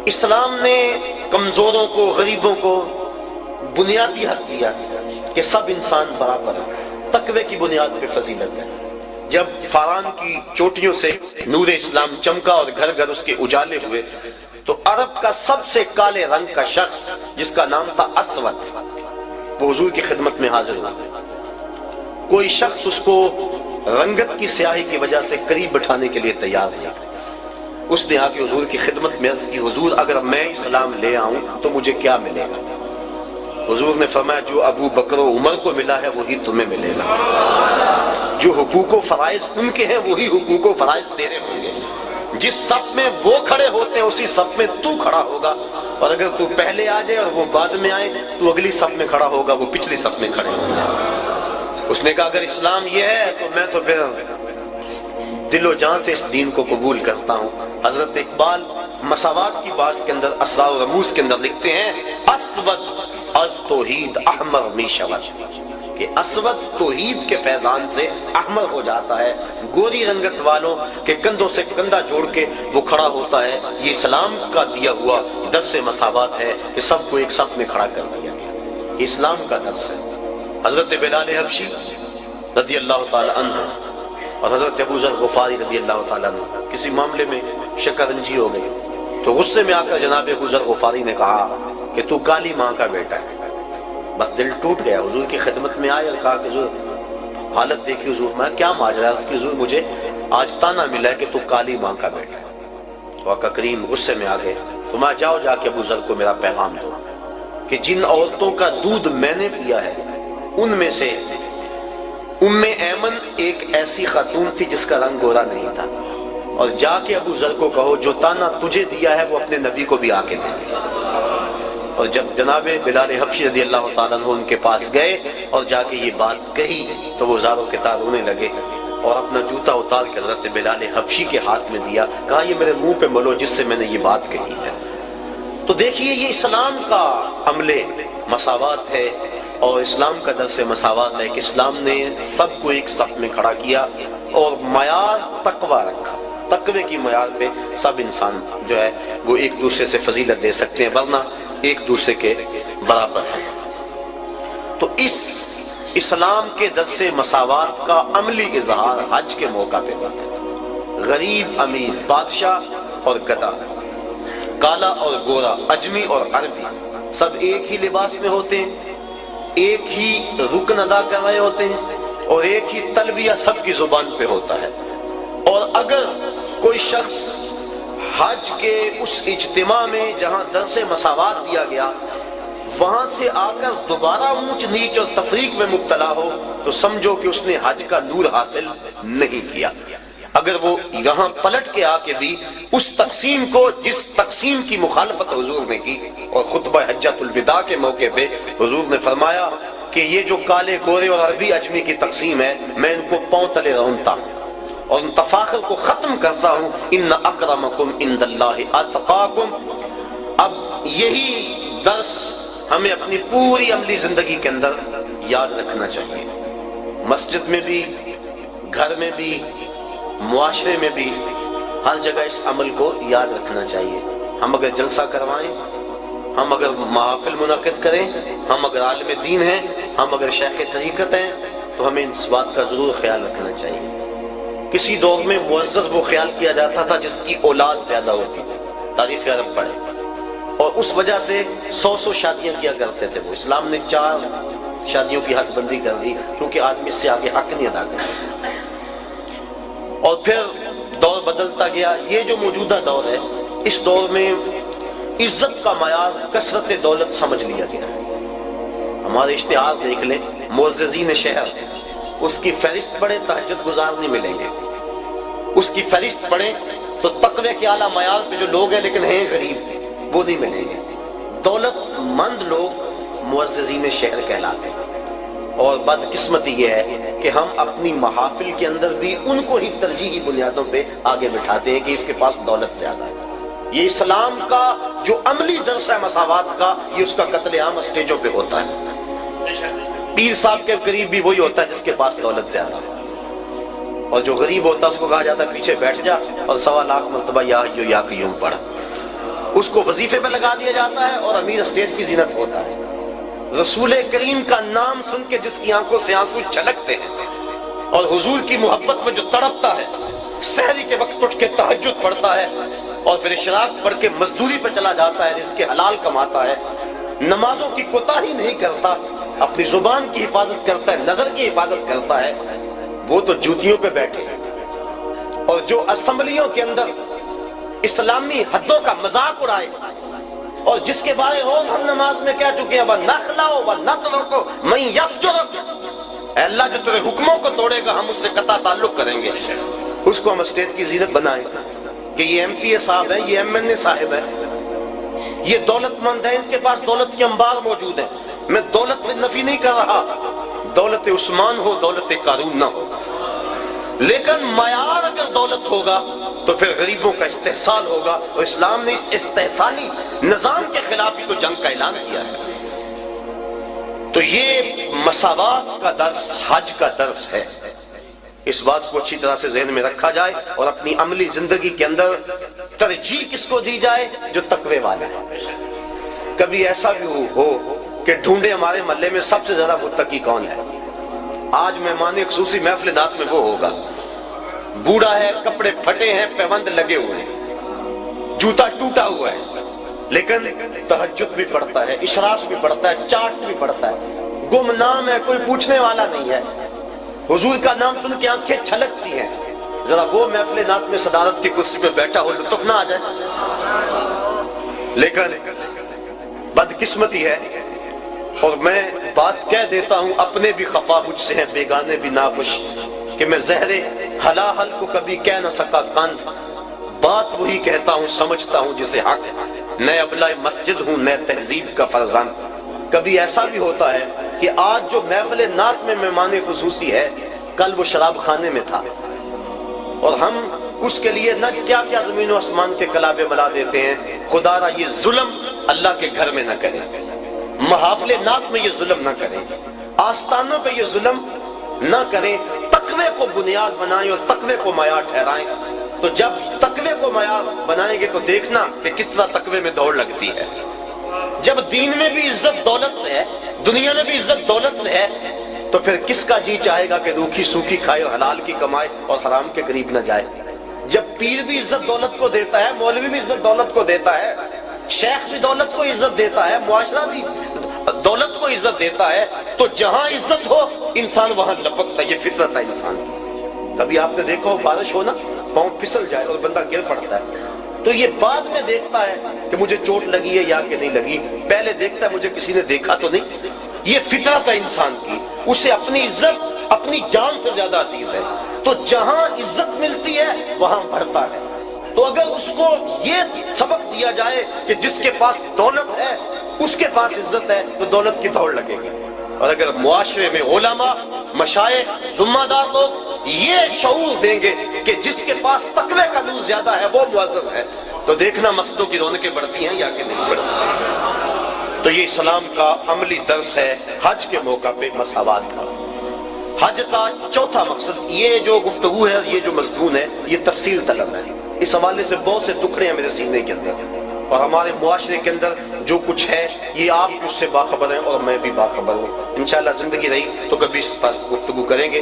اسلام نے کمزوروں کو، غریبوں کو بنیادی حق دیا کہ سب انسان برابر ہیں، تقوی کی بنیاد پہ فضیلت ہے۔ جب فاران کی چوٹیوں سے نور اسلام چمکا اور گھر گھر اس کے اجالے ہوئے تو عرب کا سب سے کالے رنگ کا شخص جس کا نام تھا اسود، وہ حضور کی خدمت میں حاضر ہوا۔ کوئی شخص اس کو رنگت کی سیاہی کی وجہ سے قریب بٹھانے کے لیے تیار نہیں تھا۔ اس نے آ کے حضور کی خدمت میں عرض کی، حضور اگر میں اسلام لے آؤں تو مجھے کیا ملے گا؟ حضور نے فرمایا جو ابو بکر و عمر کو ملا ہے وہی تمہیں ملے گا، جو حقوق و فرائض ان کے ہیں وہی حقوق و فرائض تیرے ہوں گے۔ جس صف میں وہ کھڑے ہوتے ہیں اسی صف میں تو کھڑا ہوگا، اور اگر تو پہلے آ جائے اور وہ بعد میں آئے تو اگلی صف میں کھڑا ہوگا، وہ پچھلی صف میں کھڑے ہوں گے۔ اس نے کہا اگر اسلام یہ ہے تو میں تو پھر دل و جان سے اس دین کو قبول کرتا ہوں۔ حضرت اقبال مساوات کی بات کے اندر اسرار و رموز کے اندر لکھتے ہیں، اسود از توحید احمر می شود، کہ اسود توحید کے فیضان سے احمر ہو جاتا ہے، گوری رنگت والوں کے کندھوں سے کندھا جوڑ کے وہ کھڑا ہوتا ہے۔ یہ اسلام کا دیا ہوا درس مساوات ہے کہ سب کو ایک صف میں کھڑا کر دیا گیا، یہ اسلام کا درس ہے۔ حضرت بلال حبشی رضی اللہ تعالی عنہ اور حضرت ابو ذر غفاری رضی اللہ تعالیٰ عنہ کسی معاملے میں شکنجی ہو گئی تو غصے میں آ کر جناب ابو ذر غفاری نے کہا کہ تو کالی ماں کا بیٹا ہے۔ بس دل ٹوٹ گیا، حضور کی خدمت میں آئے اور کہا کہ حضور حالت دیکھی، حضور میں کیا ماجرا ہے؟ اس کی حضور مجھے آج تانا ملا ہے کہ تو کالی ماں کا بیٹا ہے۔ تو آقا کریم غصے میں آ گئے، فرمایا جاؤ جا کے ابو ذر کو میرا پیغام دو کہ جن عورتوں کا دودھ میں نے پیا ہے ان میں سے ام ایمن ایک ایسی خاتون تھی جس کا رنگ گورا نہیں تھا، اور جا کے ابو ذر کو کہو جو تانا تجھے دیا ہے وہ اپنے نبی کو بھی آ کے دے دے۔ اور جب جناب بلال حبشی رضی اللہ تعالیٰ عنہ ان کے پاس گئے اور جا کے یہ بات کہی تو وہ زاروں کے تار رونے لگے اور اپنا جوتا اتار کے حضرت بلال حبشی کے ہاتھ میں دیا، کہا یہ میرے منہ پہ ملو جس سے میں نے یہ بات کہی ہے۔ تو دیکھیے یہ اسلام کا عمل مساوات ہے اور اسلام کا درس مساوات ہے کہ اسلام نے سب کو ایک صف میں کھڑا کیا اور معیار تقوی رکھا، تقوی کی معیار پہ سب انسان جو ہے وہ ایک دوسرے سے فضیلت دے سکتے ہیں، ورنہ ایک دوسرے کے برابر ہیں۔ تو اس اسلام کے درس مساوات کا عملی اظہار حج کے موقع پہ ہوتا ہے۔ غریب امیر، بادشاہ اور گدھا، کالا اور گورا، اجمی اور عربی سب ایک ہی لباس میں ہوتے ہیں، ایک ہی رکن ادا کر رہے ہوتے ہیں اور ایک ہی تلبیہ سب کی زبان پہ ہوتا ہے۔ اور اگر کوئی شخص حج کے اس اجتماع میں جہاں درس مساوات دیا گیا وہاں سے آ کر دوبارہ اونچ نیچ اور تفریق میں مبتلا ہو تو سمجھو کہ اس نے حج کا نور حاصل نہیں کیا۔ اگر وہ یہاں پلٹ کے آ کے بھی اس تقسیم کو، جس تقسیم کی مخالفت حضور نے کی، اور خطبہ حجۃ الوداع کے موقع پہ حضور نے فرمایا کہ یہ جو کالے گورے اور عربی اجمی کی تقسیم ہے میں ان کو پاؤں تلے رونتا ہوں اور ان تفاخر کو ختم کرتا ہوں، ان اکرمکم عند اللہ اتقاکم۔ اب یہی درس ہمیں اپنی پوری عملی زندگی کے اندر یاد رکھنا چاہیے، مسجد میں بھی، گھر میں بھی، معاشرے میں بھی، ہر جگہ اس عمل کو یاد رکھنا چاہیے۔ ہم اگر جلسہ کروائیں، ہم اگر محافل منعقد کریں، ہم اگر عالم دین ہیں، ہم اگر شیخ طریقت ہیں تو ہمیں اس بات کا ضرور خیال رکھنا چاہیے۔ کسی دور میں معزز وہ خیال کیا جاتا تھا جس کی اولاد زیادہ ہوتی تھی، تاریخ عرب پڑھے، اور اس وجہ سے 100 شادیاں کیا کرتے تھے۔ وہ اسلام نے 4 شادیوں کی حد بندی کر دی کیونکہ آدمی اس سے آگے حق نہیں ادا کر سکتا۔ اور پھر دور بدلتا گیا۔ یہ جو موجودہ دور ہے اس دور میں عزت کا معیار کثرت دولت سمجھ لیا گیا ہے۔ ہمارے اشتہار دیکھ لیں، معززین شہر، اس کی فہرست پڑھیں تہجد گزار نہیں ملیں گے، اس کی فہرست پڑھیں تو تقوی کے اعلیٰ معیار پہ جو لوگ ہیں لیکن ہیں غریب وہ نہیں ملیں گے۔ دولت مند لوگ معززین شہر کہلاتے ہیں، اور بدقسمتی یہ ہے کہ ہم اپنی محافل کے اندر بھی ان کو ہی ترجیحی بنیادوں پہ آگے بٹھاتے ہیں کہ اس کے پاس دولت زیادہ ہے۔ یہ اسلام کا جو عملی درس ہے مساوات کا، یہ اس کا قتل عام اسٹیجوں پہ ہوتا ہے۔ پیر صاحب کے قریب بھی وہی ہوتا ہے جس کے پاس دولت زیادہ ہے، اور جو غریب ہوتا ہے اس کو کہا جاتا ہے پیچھے بیٹھ جا اور 1.25 لاکھ مرتبہ یا حی یا قیوم پڑھ۔ اس کو وظیفے پہ لگا دیا جاتا ہے اور امیر اسٹیج کی زینت ہوتا ہے۔ رسول کریم کا نام سن کے جس کی آنکھوں سے آنسو چھلکتے ہیں اور حضور کی محبت میں جو تڑپتا ہے، سحری کے وقت اٹھ کے تہجد پڑھتا ہے اور پھر اشراق پڑھ کے مزدوری پہ چلا جاتا ہے، رزق حلال کماتا ہے، نمازوں کی کوتاہی نہیں کرتا، اپنی زبان کی حفاظت کرتا ہے، نظر کی حفاظت کرتا ہے، وہ تو جوتیوں پہ بیٹھے ہیں۔ اور جو اسمبلیوں کے اندر اسلامی حدوں کا مذاق اڑائے اور جس کے بارے روز ہم نماز میں کہہ چکے ہیں وَنَخْلَعُ وَنَتْرُكُ مَن يَفْجُرُ، اے اللہ جو تیرے حکموں کو توڑے گا ہم اس سے قطع تعلق کریں گے، اس کو ہم اسٹیج کی زینت بنائیں کہ یہ ایم پی اے صاحب ہے، یہ ایم این اے صاحب ہے، یہ دولت مند ہے، اس کے پاس دولت کے انبار موجود ہیں۔ میں دولت سے نفی نہیں کر رہا، دولت عثمان ہو، دولت قارون نہ ہو، لیکن معیار اگر دولت ہوگا تو پھر غریبوں کا استحصال ہوگا، اور اسلام نے اس استحصالی نظام کے خلاف ہی تو جنگ کا اعلان کیا ہے۔ تو یہ مساوات کا درس حج کا درس ہے، اس بات کو اچھی طرح سے ذہن میں رکھا جائے اور اپنی عملی زندگی کے اندر ترجیح کس کو دی جائے؟ جو تقوی والا ہے۔ کبھی ایسا بھی ہو کہ ڈھونڈے ہمارے محلے میں سب سے زیادہ متقی کون ہے، آج مہمان خصوصی محفل نات میں وہ ہوگا، بوڑھا ہے، کپڑے پھٹے ہیں، پیوند لگے ہوئے ہیں، جوتا ٹوٹا ہوا ہے، لیکن تہجد بھی پڑھتا ہے، اشراق بھی پڑھتا ہے، چاٹ بھی پڑھتا ہے، گمنام ہے، کوئی پوچھنے والا نہیں ہے، حضور کا نام سن کے آنکھیں چھلکتی ہیں۔ ذرا وہ محفل نات میں صدارت کی کرسی پہ بیٹھا ہو، لطف نہ آ جائے؟ لیکن بدقسمتی ہے، اور میں بات کہہ دیتا ہوں، اپنے بھی خفا مجھ سے ہیں، بیگانے بھی ناخوش، کہ میں زہر حلاحل کو کبھی کہہ نہ سکا قند، بات وہی کہتا ہوں سمجھتا ہوں جسے حق، نئے ابلہ مسجد ہوں، نئے تہذیب کا فرزند۔ کبھی ایسا بھی ہوتا ہے کہ آج جو محفل نات میں مہمان خصوصی ہے، کل وہ شراب خانے میں تھا، اور ہم اس کے لیے نہ کیا کیا زمین و آسمان کے کلابے ملا دیتے ہیں۔ خدا را یہ ظلم اللہ کے گھر میں نہ کریں، محافل نات میں یہ ظلم نہ کریں، آستانوں پہ یہ ظلم نہ کریں، تقوی کو بنیاد بنائیں اور تقوی کو معیار ٹھہرائیں۔ تو جب تقوی کو معیار بنائیں گے تو دیکھنا کہ کس طرح تقوی میں دوڑ لگتی ہے۔ جب دین میں بھی عزت دولت سے ہے، دنیا میں بھی عزت دولت سے ہے، تو پھر کس کا جی چاہے گا کہ روکھی سوکھی کھائے اور حلال کی کمائے اور حرام کے قریب نہ جائے؟ جب پیر بھی عزت دولت کو دیتا ہے، مولوی بھی عزت دولت کو دیتا ہے، شیخ بھی دولت کو عزت دیتا ہے، معاشرہ بھی دولت کو عزت دیتا ہے، تو جہاں عزت ہو انسان وہاں لپکتا ہے، یہ فطرت ہے انسان کی۔ کبھی آپ نے دیکھا ہو بارش ہو نا، پاؤں پھسل جائے اور بندہ گر پڑتا ہے، تو یہ بعد میں دیکھتا ہے کہ مجھے چوٹ لگی ہے یا کہ نہیں لگی، پہلے دیکھتا ہے مجھے کسی نے دیکھا تو نہیں۔ یہ فطرت ہے انسان کی، اسے اپنی عزت اپنی جان سے زیادہ عزیز ہے، تو جہاں عزت ملتی ہے وہاں بڑھتا ہے۔ تو اگر اس کو یہ سبق دیا جائے کہ جس کے پاس دولت ہے اس کے پاس عزت ہے، تو دولت کی دوڑ لگے گی۔ اور اگر معاشرے میں علماء، مشائخ، ذمہ دار لوگ یہ شعور دیں گے کہ جس کے پاس تقوی کا نور زیادہ ہے وہ معزز ہے، تو دیکھنا مسجدوں کی رونقیں بڑھتی ہیں یا کہ نہیں بڑھتی۔ تو یہ اسلام کا عملی درس ہے حج کے موقع پہ مساوات کا۔ حج کا چوتھا مقصد، یہ جو گفتگو ہے، یہ جو مضمون ہے، یہ تفصیل طلب ہے۔ اس حوالے سے بہت سے دکھڑے ہیں میرے سینے کے اندر، اور ہمارے معاشرے کے اندر جو کچھ ہے یہ آپ بھی اس سے باخبر ہیں اور میں بھی باخبر ہوں۔ انشاءاللہ زندگی رہی تو کبھی اس پر گفتگو کریں گے۔